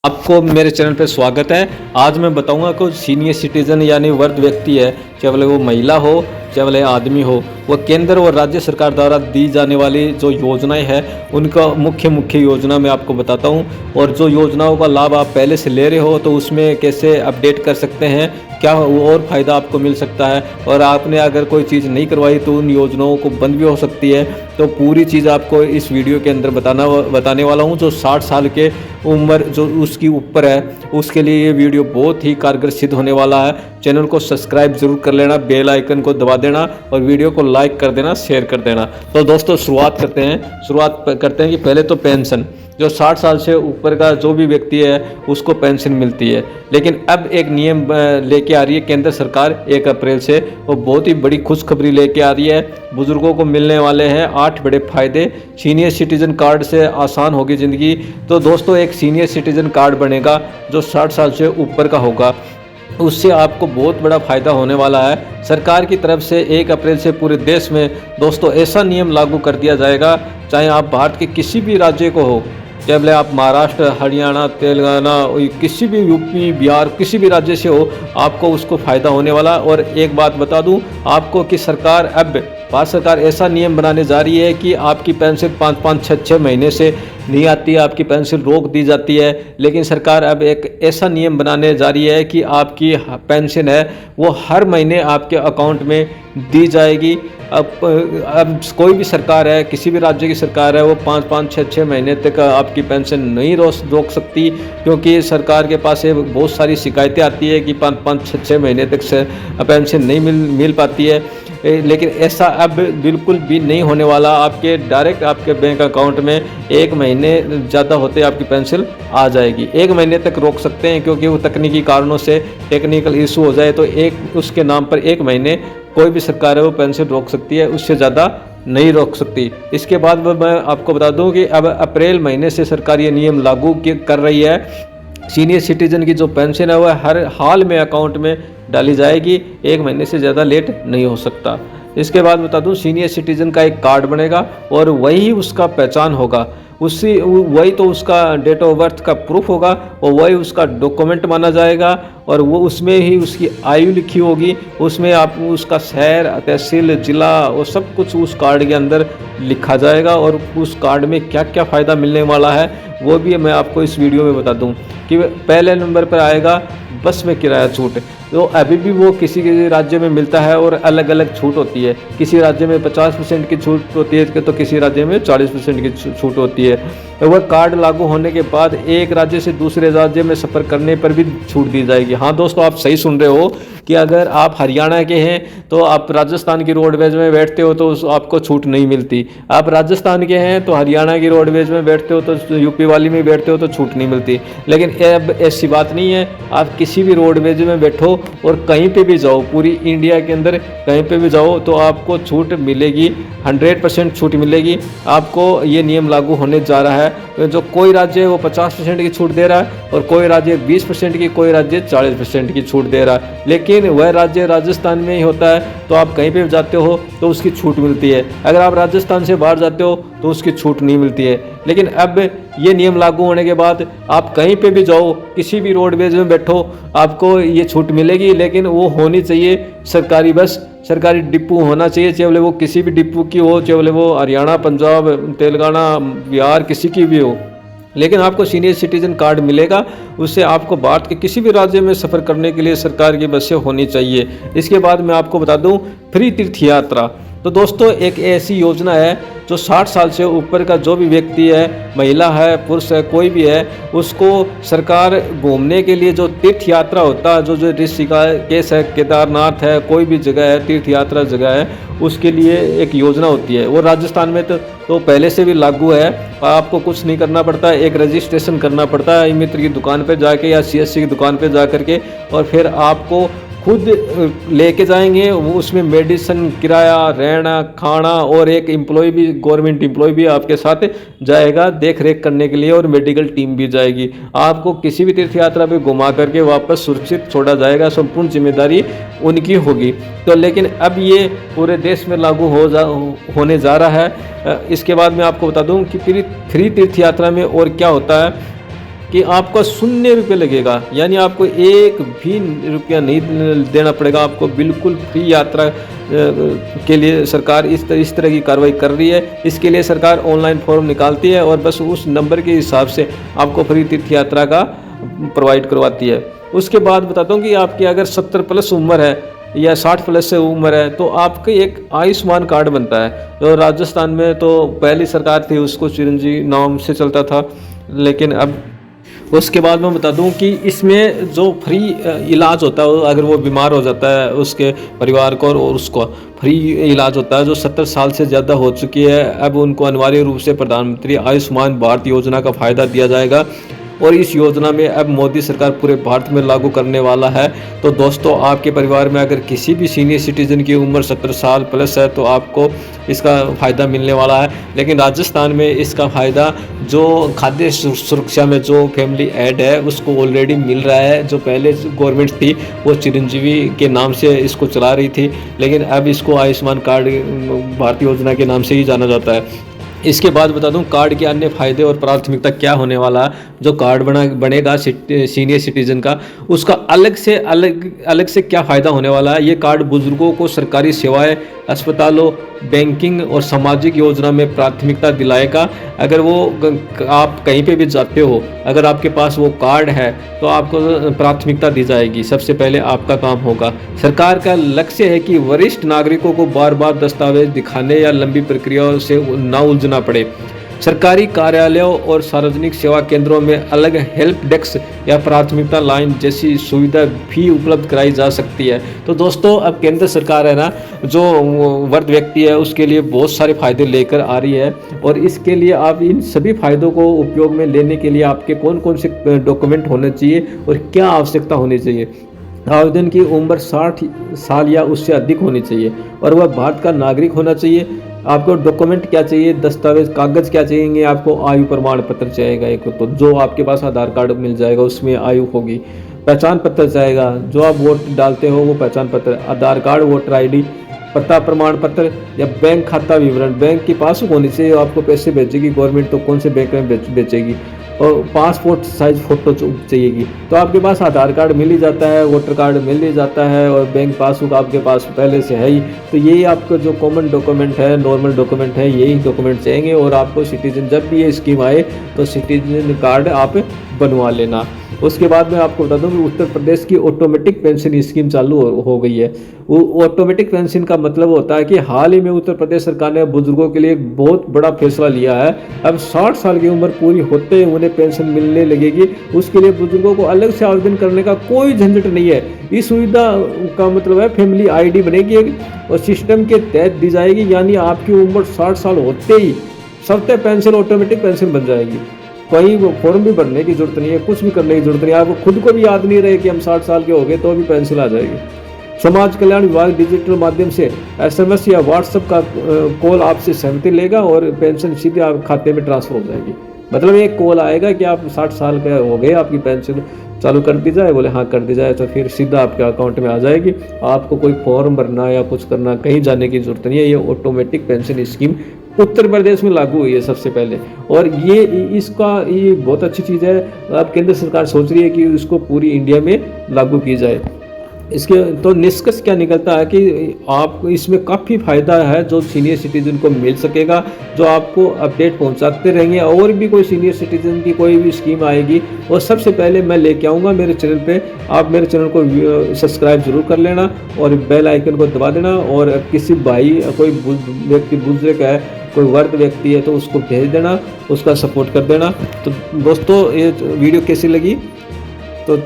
आपको मेरे चैनल पे स्वागत है। आज मैं बताऊंगा कि सीनियर सिटीजन यानी वृद्ध व्यक्ति है, चाहे वो महिला हो चाहे आदमी हो, वो केंद्र और राज्य सरकार द्वारा दी जाने वाली जो योजनाएं हैं उनका मुख्य योजना मैं आपको बताता हूं। और जो योजनाओं का लाभ आप पहले से ले रहे हो तो उसमें कैसे अपडेट कर सकते हैं, क्या और फ़ायदा आपको मिल सकता है, और आपने अगर कोई चीज़ नहीं करवाई तो उन योजनाओं को बंद भी हो सकती है। तो पूरी चीज़ आपको इस वीडियो के अंदर बताने वाला हूँ। जो 60 साल के उम्र जो उसकी ऊपर है उसके लिए ये वीडियो बहुत ही कारगर सिद्ध होने वाला है। चैनल को सब्सक्राइब जरूर कर लेना, बेल आइकन को दबा देना और वीडियो को लाइक कर देना, शेयर कर देना। तो दोस्तों शुरुआत करते हैं कि पहले तो पेंशन, जो 60 साल से ऊपर का जो भी व्यक्ति है उसको पेंशन मिलती है। लेकिन अब एक नियम लेके आ रही है केंद्र सरकार 1 अप्रैल से, वो बहुत ही बड़ी खुशखबरी लेके आ रही है। बुजुर्गों को मिलने वाले हैं 8 बड़े फायदे। सीनियर सिटीजन कार्ड से आसान होगी ज़िंदगी। तो दोस्तों एक सीनियर सिटीजन कार्ड बनेगा जो 60 साल से ऊपर का होगा, उससे आपको बहुत बड़ा फ़ायदा होने वाला है। सरकार की तरफ से 1 अप्रैल से पूरे देश में दोस्तों ऐसा नियम लागू कर दिया जाएगा, चाहे आप भारत के किसी भी राज्य को हो, चाहे आप महाराष्ट्र, हरियाणा, तेलंगाना, किसी भी यूपी, बिहार, किसी भी राज्य से हो, आपको उसको फ़ायदा होने वाला। और एक बात बता दूं आपको कि सरकार अब भारत सरकार ऐसा नियम बनाने जा रही है कि आपकी पेंशन 5-5, 6-6 महीने से नहीं आती है, आपकी पेंशन रोक दी जाती है। लेकिन सरकार अब एक ऐसा नियम बनाने जा रही है कि आपकी पेंशन है वो हर महीने आपके अकाउंट में दी जाएगी। अब कोई भी सरकार है, किसी भी राज्य की सरकार है, वो 5-5, 6-6 महीने तक आपकी पेंशन नहीं रोक सकती, क्योंकि सरकार के पास बहुत सारी शिकायतें आती है कि 5-5, 6-6 महीने तक से पेंशन नहीं मिल पाती है। लेकिन ऐसा अब बिल्कुल भी नहीं होने वाला। आपके डायरेक्ट आपके बैंक अकाउंट में 1 महीने ज़्यादा होते आपकी पेंशन आ जाएगी। 1 महीने तक रोक सकते हैं, क्योंकि वो तकनीकी कारणों से टेक्निकल इशू हो जाए तो उसके नाम पर 1 महीने कोई भी सरकार है वो पेंशन रोक सकती है, उससे ज़्यादा नहीं रोक सकती। इसके बाद मैं आपको बता दूं कि अब अप्रैल महीने से सरकार ये नियम लागू कर रही है। सीनियर सिटीजन की जो पेंशन है वह हर हाल में अकाउंट में डाली जाएगी, 1 महीने से ज़्यादा लेट नहीं हो सकता। इसके बाद बता दूं सीनियर सिटीजन का एक कार्ड बनेगा और वही उसका पहचान होगा, वही तो उसका डेट ऑफ बर्थ का प्रूफ होगा और वही उसका डॉक्यूमेंट माना जाएगा। और वो उसमें ही उसकी आयु लिखी होगी, उसमें आप उसका शहर, तहसील, ज़िला और सब कुछ उस कार्ड के अंदर लिखा जाएगा। और उस कार्ड में क्या क्या फ़ायदा मिलने वाला है वो भी मैं आपको इस वीडियो में बता दूं। कि पहले नंबर पर आएगा बस में किराया छूट। तो अभी भी वो किसी राज्य में मिलता है और अलग अलग छूट होती है। किसी राज्य में 50% की छूट होती है तो किसी राज्य में 40% की छूट होती है। तो वह कार्ड लागू होने के बाद एक राज्य से दूसरे राज्य में सफ़र करने पर भी छूट दी जाएगी। हाँ दोस्तों, आप सही सुन रहे हो कि अगर आप हरियाणा के हैं तो आप राजस्थान की रोडवेज में बैठते हो तो आपको छूट नहीं मिलती। आप राजस्थान के हैं तो हरियाणा की रोडवेज में बैठते हो तो यूपी वाली में बैठते हो तो छूट नहीं मिलती। लेकिन अब ऐसी बात नहीं है, आप किसी भी रोडवेज में बैठो और कहीं पे भी जाओ, पूरी इंडिया के अंदर कहीं पे भी जाओ तो आपको छूट मिलेगी, 100% छूट मिलेगी। आपको ये नियम लागू होने जा रहा है। जो कोई राज्य है वो 50% की छूट दे रहा है और कोई राज्य 20% की, कोई राज्य 40% की छूट दे रहा है। लेकिन वह राज्य राजस्थान में ही होता है तो आप कहीं पे भी जाते हो तो उसकी छूट मिलती है। अगर आप राजस्थान से बाहर जाते हो तो उसकी छूट नहीं मिलती है। लेकिन अब ये नियम लागू होने के बाद आप कहीं पे भी जाओ, किसी भी रोडवेज में बैठो, आपको ये छूट मिलेगी। लेकिन वो होनी चाहिए सरकारी बस, सरकारी डिपो होना चाहिए, चाहे वो किसी भी डिपो की हो, चाहे वो हरियाणा, पंजाब, तेलंगाना, बिहार, किसी की भी हो। लेकिन आपको सीनियर सिटीजन कार्ड मिलेगा, उससे आपको भारत के किसी भी राज्य में सफ़र करने के लिए सरकार की बसें होनी चाहिए। इसके बाद मैं आपको बता दूं फ्री तीर्थ यात्रा। तो दोस्तों एक ऐसी योजना है जो 60 साल से ऊपर का जो भी व्यक्ति है, महिला है, पुरुष है, कोई भी है, उसको सरकार घूमने के लिए जो तीर्थ यात्रा होता है, जो ऋषिकेश है, केदारनाथ है, कोई भी जगह है तीर्थ यात्रा जगह है, उसके लिए एक योजना होती है। वो राजस्थान में तो पहले से भी लागू है। आपको कुछ नहीं करना पड़ता, एक रजिस्ट्रेशन करना पड़ता है ई मित्र की दुकान पर जाके या CSC की दुकान पर जा करके, और फिर आपको खुद लेके जाएंगे। वो उसमें मेडिसिन, किराया, रहना, खाना और एक एम्प्लॉय भी, गवर्नमेंट एम्प्लॉय भी आपके साथ जाएगा देख रेख करने के लिए, और मेडिकल टीम भी जाएगी। आपको किसी भी तीर्थ यात्रा पे घुमा करके वापस सुरक्षित छोड़ा जाएगा, संपूर्ण जिम्मेदारी उनकी होगी। तो लेकिन अब ये पूरे देश में लागू होने जा रहा है। इसके बाद मैं आपको बता दूं कि फ्री तीर्थ यात्रा में और क्या होता है। कि आपको 0 रुपये लगेगा, यानी आपको 1 भी रुपया नहीं देना पड़ेगा। आपको बिल्कुल फ्री यात्रा के लिए सरकार इस तरह की कार्रवाई कर रही है। इसके लिए सरकार ऑनलाइन फॉर्म निकालती है और बस उस नंबर के हिसाब से आपको फ्री तीर्थ यात्रा का प्रोवाइड करवाती है। उसके बाद बताता हूँ कि आपकी अगर 70 प्लस उम्र है या 60 प्लस से उम्र है तो आपके एक आयुष्मान कार्ड बनता है। जो राजस्थान में तो पहली सरकार थी उसको चिरंजीवी नाम से चलता था, लेकिन अब उसके बाद मैं बता दूं कि इसमें जो फ्री इलाज होता है, अगर वो बीमार हो जाता है उसके परिवार को और उसको फ्री इलाज होता है। जो 70 साल से ज़्यादा हो चुकी है अब उनको अनिवार्य रूप से प्रधानमंत्री आयुष्मान भारत योजना का फ़ायदा दिया जाएगा और इस योजना में अब मोदी सरकार पूरे भारत में लागू करने वाला है। तो दोस्तों, आपके परिवार में अगर किसी भी सीनियर सिटीजन की उम्र 70 साल प्लस है तो आपको इसका फ़ायदा मिलने वाला है। लेकिन राजस्थान में इसका फ़ायदा जो खाद्य सुरक्षा में जो फैमिली ऐड है उसको ऑलरेडी मिल रहा है। जो पहले गवर्नमेंट थी वो चिरंजीवी के नाम से इसको चला रही थी, लेकिन अब इसको आयुष्मान कार्ड भारत योजना के नाम से ही जाना जाता है। इसके बाद बता दूं कार्ड के अन्य फ़ायदे और प्राथमिकता क्या होने वाला है। जो कार्ड बनेगा सीनियर सिटीजन का, उसका अलग से क्या फ़ायदा होने वाला है। ये कार्ड बुजुर्गों को सरकारी सेवाएं, अस्पतालों, बैंकिंग और सामाजिक योजना में प्राथमिकता दिलाएगा। अगर वो आप कहीं पे भी जाते हो, अगर आपके पास वो कार्ड है तो आपको प्राथमिकता दी जाएगी, सबसे पहले आपका काम होगा। सरकार का लक्ष्य है कि वरिष्ठ नागरिकों को बार बार दस्तावेज दिखाने या लंबी प्रक्रियाओं से ना उलझना पड़े। सरकारी कार्यालयों और सार्वजनिक सेवा केंद्रों में अलग हेल्प डेस्क या प्राथमिकता लाइन जैसी सुविधा भी उपलब्ध कराई जा सकती है। तो दोस्तों, अब केंद्र सरकार है ना, जो वृद्ध व्यक्ति है उसके लिए बहुत सारे फ़ायदे लेकर आ रही है और इसके लिए आप इन सभी फ़ायदों को उपयोग में लेने के लिए आपके कौन कौन से डॉक्यूमेंट होने चाहिए और क्या आवश्यकता होनी चाहिए। आवेदन की उम्र 60 साल या उससे अधिक होनी चाहिए और वह भारत का नागरिक होना चाहिए। आपको डॉक्यूमेंट क्या चाहिए, दस्तावेज कागज़ क्या चाहिए, आपको आयु प्रमाण पत्र चाहिएगा एक, तो जो आपके पास आधार कार्ड मिल जाएगा उसमें आयु होगी। पहचान पत्र चाहेगा, जो आप वोट डालते हो वो पहचान पत्र, आधार कार्ड, वोटर ID, पता प्रमाण पत्र या बैंक खाता विवरण। बैंक की पासबुक होनी चाहिए, आपको पैसे भेजेगी गवर्नमेंट तो कौन से बैंक में बेचेगी। और पासपोर्ट साइज फ़ोटो चाहिएगी। तो आपके पास आधार कार्ड मिल ही जाता है, वोटर कार्ड मिल ही जाता है और बैंक पासबुक आपके पास पहले से है ही। तो यही आपका जो कॉमन डॉक्यूमेंट है, नॉर्मल डॉक्यूमेंट है, यही डॉक्यूमेंट चाहिए। और आपको सिटीजन, जब भी ये स्कीम आए तो सिटीजन कार्ड आप बनवा लेना। उसके बाद मैं आपको बता दूं कि उत्तर प्रदेश की ऑटोमेटिक पेंशन स्कीम चालू हो गई है। वो ऑटोमेटिक पेंशन का मतलब होता है कि हाल ही में उत्तर प्रदेश सरकार ने बुजुर्गों के लिए एक बहुत बड़ा फैसला लिया है। अब 60 साल की उम्र पूरी होते ही उन्हें पेंशन मिलने लगेगी। उसके लिए बुजुर्गों को अलग से आवेदन करने का कोई झंझट नहीं है। इस सुविधा का मतलब है फैमिली ID बनेगी और सिस्टम के तहत दी जाएगी, यानी आपकी उम्र 60 साल होते ही सबसे पेंशन ऑटोमेटिक पेंशन बन जाएगी। कोई फॉर्म भी भरने की जरूरत नहीं है, कुछ भी करने की जरूरत नहीं है। आपको खुद को भी याद नहीं रहे कि हम 60 साल के हो गए तो भी पेंशन आ जाएगी। समाज कल्याण विभाग डिजिटल माध्यम से SMS या WhatsApp का कॉल आपसे सहमति लेगा और पेंशन सीधे आप खाते में ट्रांसफर हो जाएगी। मतलब एक कॉल आएगा कि आप 60 साल के हो गए, आपकी पेंशन चालू कर दी जाए, बोले हाँ कर दी जाए, तो फिर सीधा आपके अकाउंट में आ जाएगी। आपको कोई फॉर्म भरना या कुछ करना, कहीं जाने की जरूरत नहीं है। ये automatic pension scheme Uttar Pradesh में लागू हुई है सबसे पहले, और ये बहुत अच्छी चीज़ है। अब केंद्र सरकार सोच रही है कि इसको पूरी इंडिया में लागू की जाए। इसके तो निष्कर्ष क्या निकलता है कि आपको इसमें काफ़ी फ़ायदा है जो सीनियर सिटीजन को मिल सकेगा, जो आपको अपडेट पहुंचाते रहेंगे। और भी कोई सीनियर सिटीजन की कोई भी स्कीम आएगी और सबसे पहले मैं लेके आऊँगा मेरे चैनल पे। आप मेरे चैनल को सब्सक्राइब जरूर कर लेना और बेल आइकन को दबा देना। और किसी भाई, कोई व्यक्ति बुजुर्ग है, कोई वृद्ध व्यक्ति है तो उसको भेज देना, उसका सपोर्ट कर देना। तो दोस्तों, ये वीडियो कैसी लगी तो